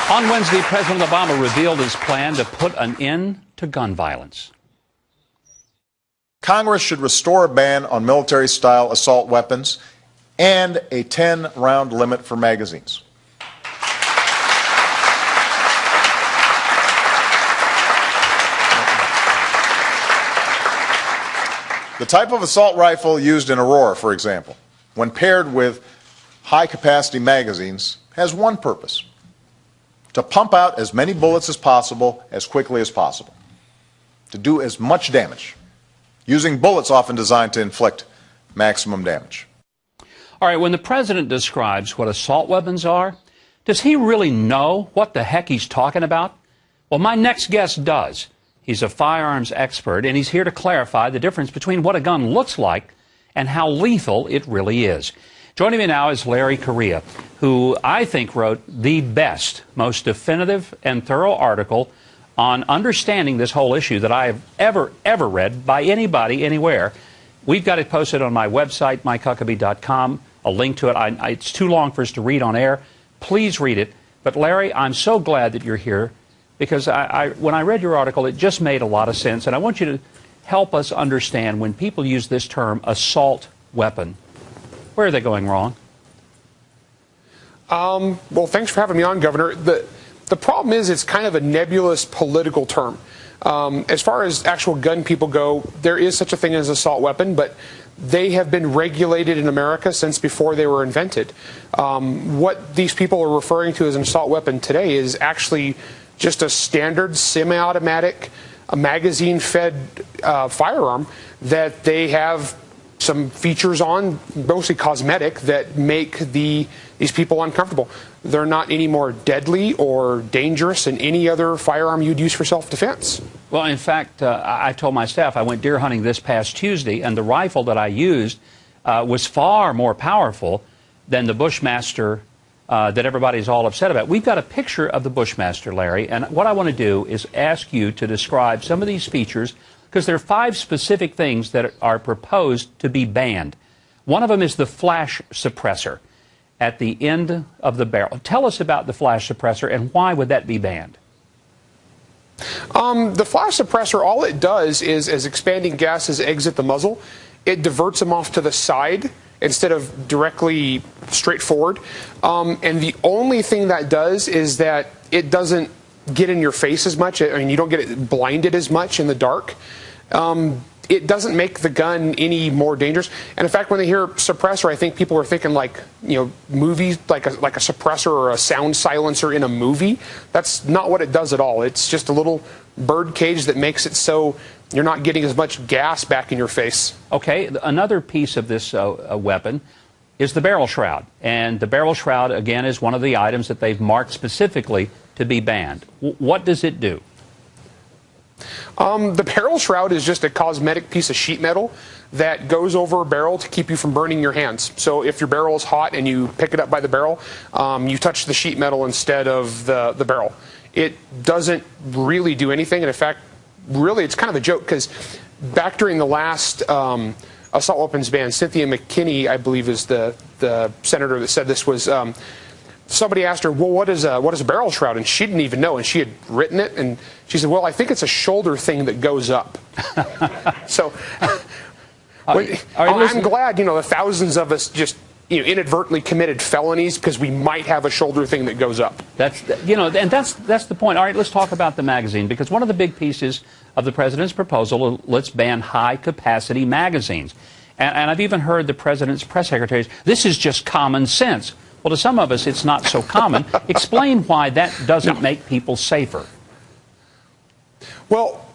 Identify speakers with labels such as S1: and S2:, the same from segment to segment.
S1: On Wednesday, President Obama revealed his plan to put an end to gun violence.
S2: Congress should restore a ban on military-style assault weapons and a 10-round limit for magazines. The type of assault rifle used in Aurora, for example, when paired with high-capacity magazines, has one purpose: to pump out as many bullets as possible, as quickly as possible, to do as much damage, using bullets often designed to inflict maximum damage.
S1: All right, when the president describes what assault weapons are, does he really know what the heck he's talking about? Well, my next guest does. He's a firearms expert, and he's here to clarify the difference between what a gun looks like and how lethal it really is. Joining me now is Larry Correia, who I think wrote the best, most definitive and thorough article on understanding this whole issue that I have ever read by anybody, anywhere. We've got it posted on my website, MikeHuckabee.com, a link to it. It's too long for us to read on air. Please read it. But Larry, I'm so glad that you're here, because when I read your article, it just made a lot of sense. And I want you to help us understand when people use this term, assault weapon, where are they going wrong?
S3: Well, thanks for having me on, Governor. The problem is it's kind of a nebulous political term. As far as actual gun people go, there is such a thing as assault weapon, but they have been regulated in America since before they were invented. What these people are referring to as an assault weapon today is actually just a standard semi-automatic, magazine-fed firearm that they have some features on, mostly cosmetic, that make these people uncomfortable. They're not any more deadly or dangerous than any other firearm you'd use for self-defense.
S1: Well, in fact, I told my staff I went deer hunting this past Tuesday, and the rifle that I used was far more powerful than the Bushmaster that everybody's all upset about. We've got a picture of the Bushmaster, Larry, and what I want to do is ask you to describe some of these features, because there are 5 specific things that are proposed to be banned. One of them is the flash suppressor at the end of the barrel. Tell us about the flash suppressor and why would that be banned?
S3: The flash suppressor, all it does is, as expanding gases exit the muzzle, it diverts them off to the side instead of directly straight forward. And the only thing that does is that it doesn't get in your face as much. I mean, you don't get it blinded as much in the dark. It doesn't make the gun any more dangerous. And in fact, when they hear suppressor, I think people are thinking like, movies, like a suppressor or a sound silencer in a movie. That's not what it does at all. It's just a little bird cage that makes it so you're not getting as much gas back in your face. Okay,
S1: another piece of this weapon is the barrel shroud. And the barrel shroud, again, is one of the items that they've marked specifically to be banned. What does it do?
S3: The barrel shroud is just a cosmetic piece of sheet metal that goes over a barrel to keep you from burning your hands. So if your barrel is hot and you pick it up by the barrel, you touch the sheet metal instead of the barrel. It doesn't really do anything, and in fact, really it's kind of a joke, because back during the last assault weapons ban, Cynthia McKinney, I believe is the senator that said this, was somebody asked her, well, what is a barrel shroud? And she didn't even know, and she had written it, and she said, well, I think it's a shoulder thing that goes up. So I'm glad, the thousands of us just inadvertently committed felonies because we might have a shoulder thing that goes up.
S1: That's the point. All right, let's talk about the magazine, because one of the big pieces of the president's proposal, let's ban high-capacity magazines. And I've even heard the president's press secretaries, this is just common sense. Well, to some of us, it's not so common. Explain why that doesn't make people safer.
S3: Well,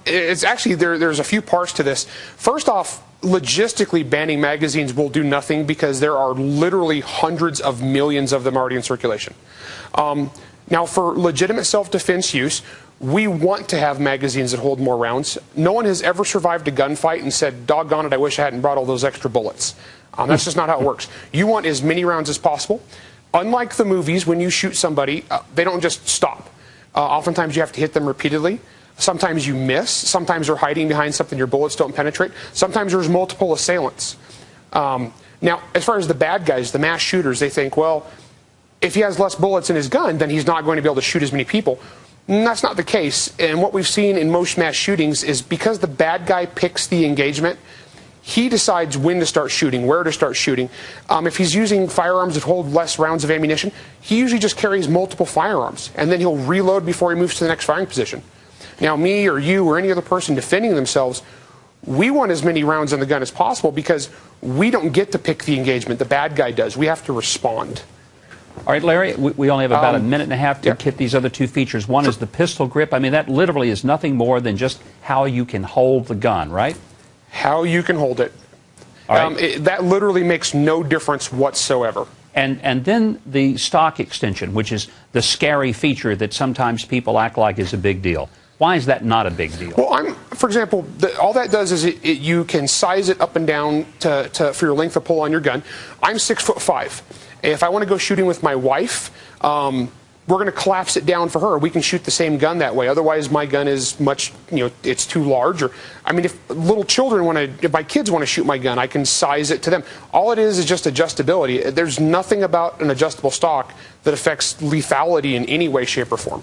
S3: it's actually, there's a few parts to this. First off, logistically banning magazines will do nothing, because there are literally hundreds of millions of them already in circulation. Now, for legitimate self-defense use, we want to have magazines that hold more rounds. No one has ever survived a gunfight and said, doggone it, I wish I hadn't brought all those extra bullets. That's just not how it works. You want as many rounds as possible. Unlike the movies, when you shoot somebody, they don't just stop. Oftentimes you have to hit them repeatedly. Sometimes you miss. Sometimes they're hiding behind something your bullets don't penetrate. Sometimes there's multiple assailants. Now, as far as the bad guys, the mass shooters, they think, well, if he has less bullets in his gun, then he's not going to be able to shoot as many people. And that's not the case. And what we've seen in most mass shootings is because the bad guy picks the engagement, he decides when to start shooting, where to start shooting. If he's using firearms that hold less rounds of ammunition, he usually just carries multiple firearms, and then he'll reload before he moves to the next firing position. Now, me or you or any other person defending themselves, we want as many rounds in the gun as possible because we don't get to pick the engagement. The bad guy does. We have to respond.
S1: All right, Larry, we only have about a minute and a half to hit these other two features. One is the pistol grip. I mean, that literally is nothing more than just how you can hold the gun, right?
S3: How you can hold it.
S1: Right.
S3: That literally makes no difference whatsoever.
S1: And then the stock extension, which is the scary feature that sometimes people act like is a big deal. Why is that not a big deal?
S3: Well, for example, all that does is you can size it up and down for your length of pull on your gun. I'm 6'5". If I want to go shooting with my wife, we're going to collapse it down for her. We can shoot the same gun that way. Otherwise, my gun is much, it's too large. Or, I mean, if little children if my kids want to shoot my gun, I can size it to them. All it is just adjustability. There's nothing about an adjustable stock that affects lethality in any way, shape, or form.